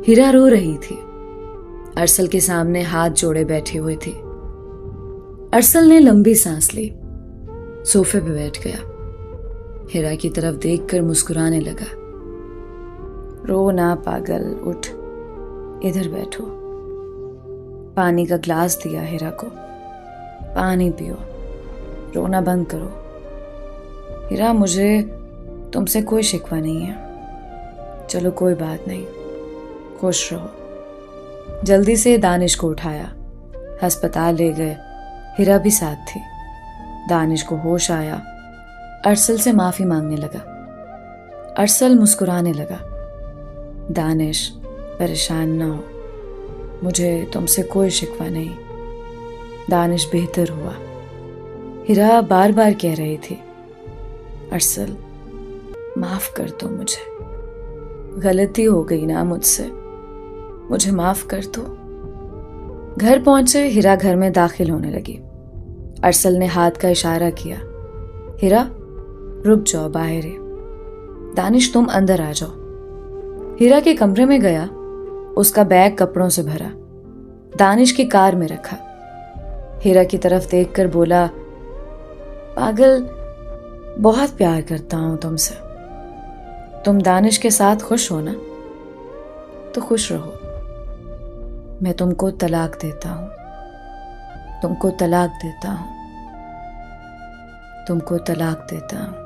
हीरा रो रही थी। अरसल के सामने हाथ जोड़े बैठी हुई थी। अरसल ने लंबी सांस ली, सोफे पे बैठ गया। हीरा की तरफ देखकर मुस्कुराने लगा। रो ना पागल, उठ, इधर बैठो। पानी का ग्लास दिया हीरा को। पानी पियो, रोना बंद करो। हीरा, मुझे तुमसे कोई शिकवा नहीं है। चलो कोई बात नहीं, खुश रहो। जल्दी से दानिश को उठाया, अस्पताल ले गए। हीरा भी साथ थी। दानिश को होश आया, अरसल से माफी मांगने लगा। अरसल मुस्कुराने लगा। दानिश, परेशान ना हो, मुझे तुमसे कोई शिकवा नहीं। दानिश बेहतर हुआ। हीरा बार बार कह रही थी, अरसल माफ कर दो मुझे, गलती हो गई ना मुझसे, मुझे माफ कर दो। घर पहुंचे, हीरा घर में दाखिल होने लगी। अरसल ने हाथ का इशारा किया। हीरा, रुक जाओ, बाहर है। दानिश, तुम अंदर आ जाओ। हीरा के कमरे में गया, उसका बैग कपड़ों से भरा, दानिश की कार में रखा। हीरा की तरफ देखकर बोला, पागल, बहुत प्यार करता हूं तुमसे। तुम दानिश के साथ खुश हो ना, तो खुश रहो। मैं तुमको तलाक देता हूं, तुमको तलाक देता हूं, तुमको तलाक देता हूं।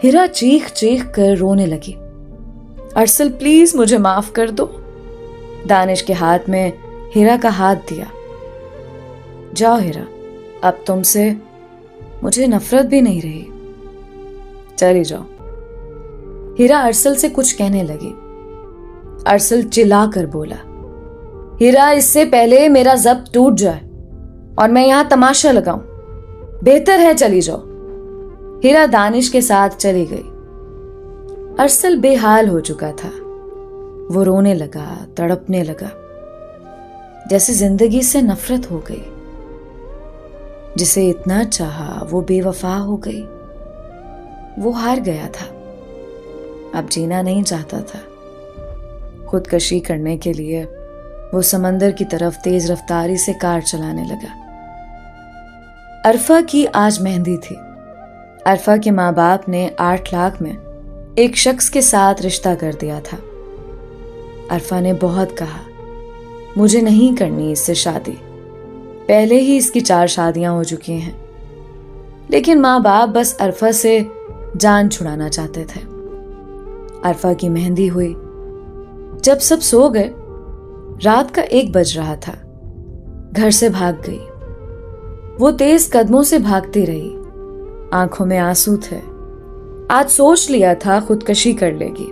हीरा चीख चीख कर रोने लगी। अरसल, प्लीज मुझे माफ कर दो। दानिश के हाथ में हीरा का हाथ दिया। जाओ हीरा, अब तुमसे मुझे नफरत भी नहीं रही, चली जाओ। हीरा अरसल से कुछ कहने लगी। अरसल चिल्लाकर बोला, हीरा, इससे पहले मेरा जब्त टूट जाए और मैं यहां तमाशा लगाऊं, बेहतर है चली जाओ। हीरा दानिश के साथ चली गई। अरसल बेहाल हो चुका था। वो रोने लगा, तड़पने लगा, जैसे जिंदगी से नफरत हो गई। जिसे इतना चाहा वो बेवफा हो गई। वो हार गया था, अब जीना नहीं चाहता था। खुदकशी करने के लिए वो समंदर की तरफ तेज रफ्तारी से कार चलाने लगा। अरफा की आज मेहंदी थी। अरफा के माँ बाप ने 8 लाख में एक शख्स के साथ रिश्ता कर दिया था। अरफा ने बहुत कहा, मुझे नहीं करनी इससे शादी, पहले ही इसकी 4 शादियां हो चुकी हैं। लेकिन माँ बाप बस अरफा से जान छुड़ाना चाहते थे। अरफा की मेहंदी हुई। जब सब सो गए, रात का 1 बज रहा था। घर से भाग गई। वो तेज कदमों से भागती रही, आंखों में आंसू थे। आज सोच लिया था खुदकशी कर लेगी,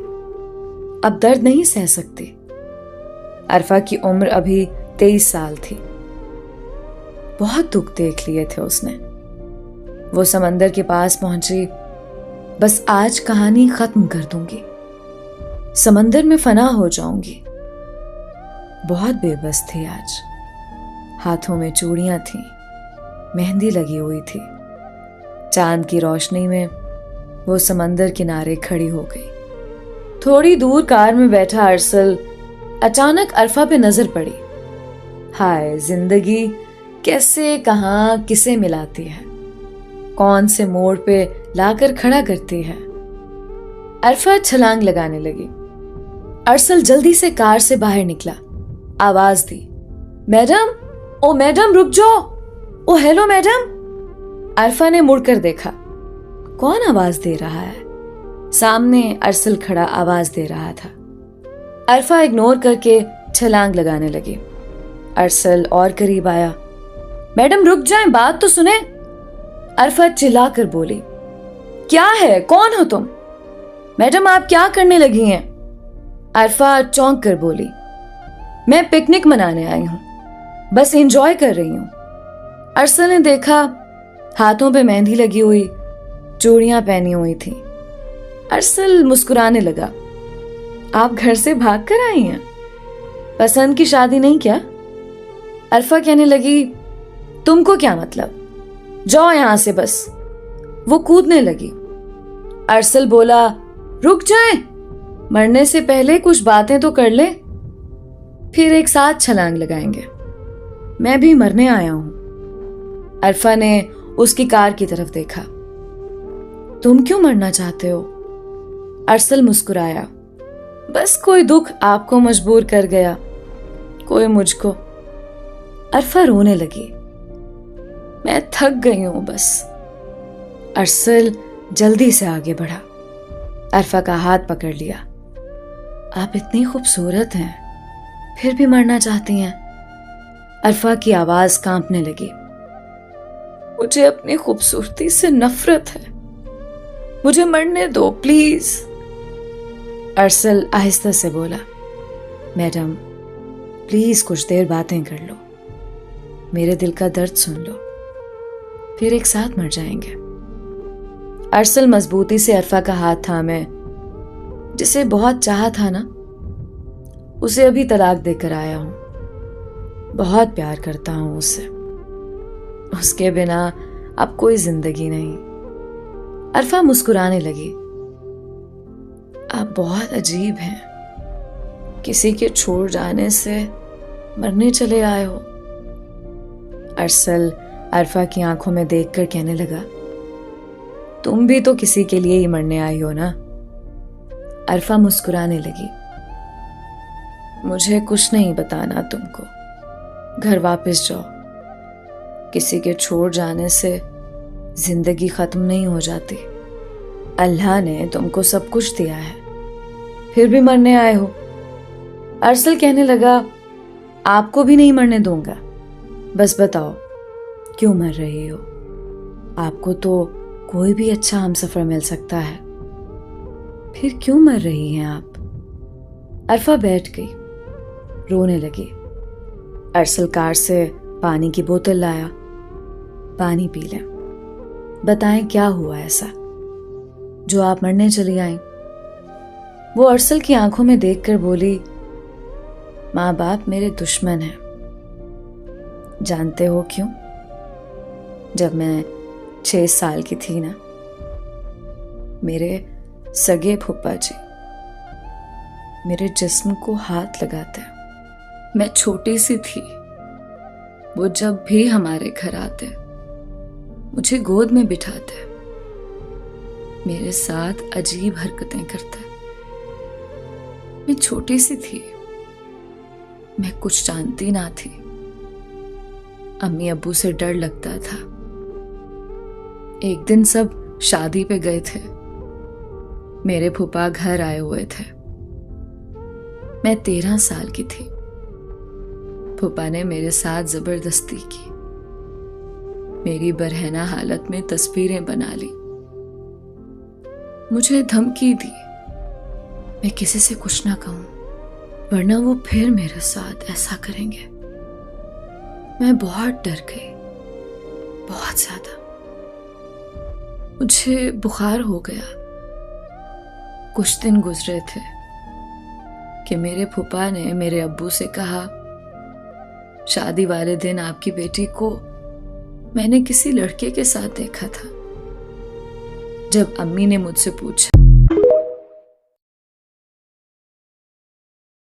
अब दर्द नहीं सह सकती। अरफा की उम्र अभी 23 साल थी। बहुत दुख देख लिए थे उसने। वो समंदर के पास पहुंची। बस आज कहानी खत्म कर दूंगी, समंदर में फना हो जाऊंगी। बहुत बेबस थी आज। हाथों में चूड़ियां थीं, मेहंदी लगी हुई थी। चांद की रोशनी में वो समंदर किनारे खड़ी हो गई। थोड़ी दूर कार में बैठा अरसल अचानक अरफा पे नजर पड़ी। हाय, जिंदगी कैसे कहां किसे मिलाती है, कौन से मोड़ पे लाकर खड़ा करती है। अरफा छलांग लगाने लगी। अरसल जल्दी से कार से बाहर निकला, आवाज दी, मैडम, ओ मैडम, रुक जाओ, ओ हेलो मैडम। अरफा ने मुड़कर देखा, कौन आवाज दे रहा है? सामने अरसल खड़ा आवाज दे रहा था। अरफा इग्नोर करके छलांग लगाने लगी। अरसल और करीब आया। मैडम रुक जाएं, बात तो सुने। अरफा चिल्लाकर बोली, क्या है, कौन हो तुम? मैडम आप क्या करने लगी हैं? अरफा चौंक कर बोली, मैं पिकनिक मनाने आई हूं, बस एंजॉय कर रही हूं। अरसल ने देखा हाथों पे मेहंदी लगी हुई, चूड़ियां पहनी हुई थी। अरसल मुस्कुराने लगा, आप घर से भाग कर आई हैं? पसंद की शादी नहीं क्या? अरफा कहने लगी, तुमको क्या मतलब, जाओ यहां से बस। वो कूदने लगी। अरसल बोला, रुक जाए, मरने से पहले कुछ बातें तो कर ले, फिर एक साथ छलांग लगाएंगे। मैं भी मरने आया हूं। अरफा ने उसकी कार की तरफ देखा। तुम क्यों मरना चाहते हो? अरसल मुस्कुराया। बस कोई दुख आपको मजबूर कर गया, कोई मुझको। अरफा रोने लगी। मैं थक गई हूं बस। अरसल जल्दी से आगे बढ़ा। अरफा का हाथ पकड़ लिया। आप इतनी खूबसूरत हैं, फिर भी मरना चाहती हैं? अरफा की आवाज कांपने लगी। मुझे अपनी खूबसूरती से नफरत है, मुझे मरने दो प्लीज। अरसल आहिस्ता से बोला, मैडम प्लीज कुछ देर बातें कर लो, मेरे दिल का दर्द सुन लो, फिर एक साथ मर जाएंगे। अरसल मजबूती से अरफा का हाथ थामे। जिसे बहुत चाहा था ना, उसे अभी तलाक देकर आया हूं। बहुत प्यार करता हूं उससे, उसके बिना अब कोई जिंदगी नहीं। अरफा मुस्कुराने लगी। आप बहुत अजीब हैं, किसी के छोड़ जाने से मरने चले आए हो। अरसल अरफा की आंखों में देखकर कहने लगा, तुम भी तो किसी के लिए ही मरने आई हो ना। अरफा मुस्कुराने लगी। मुझे कुछ नहीं बताना तुमको, घर वापस जाओ। किसी के छोड़ जाने से जिंदगी खत्म नहीं हो जाती। अल्लाह ने तुमको सब कुछ दिया है, फिर भी मरने आए हो। अरसल कहने लगा, आपको भी नहीं मरने दूंगा। बस बताओ क्यों मर रही हो? आपको तो कोई भी अच्छा हमसफर मिल सकता है, फिर क्यों मर रही हैं आप? अरफा बैठ गई, रोने लगी। अरसल कार से पानी की बोतल लाया। पानी पी लें, बताएं क्या हुआ ऐसा जो आप मरने चली आईं? वो अरसल की आंखों में देखकर बोली, माँ बाप मेरे दुश्मन हैं। जानते हो क्यों? जब मैं 6 साल की थी ना, मेरे सगे फूफा जी मेरे जिस्म को हाथ लगाते। मैं छोटी सी थी, वो जब भी हमारे घर आते मुझे गोद में बिठाते, मेरे साथ अजीब हरकतें करते। मैं छोटी सी थी, मैं कुछ जानती ना थी। अम्मी अब्बू से डर लगता था। एक दिन सब शादी पे गए थे, मेरे फूफा घर आए हुए थे। मैं 13 साल की थी। फूफा ने मेरे साथ जबरदस्ती की, मेरी बरहना हालत में तस्वीरें बना ली, मुझे धमकी दी मैं किसी से कुछ ना कहूं, वरना वो फिर मेरे साथ ऐसा करेंगे। मैं बहुत डर गई, बहुत ज्यादा। मुझे बुखार हो गया। कुछ दिन गुजरे थे कि मेरे फूफा ने मेरे अब्बू से कहा, शादी वाले दिन आपकी बेटी को मैंने किसी लड़के के साथ देखा था। जब अम्मी ने मुझसे पूछा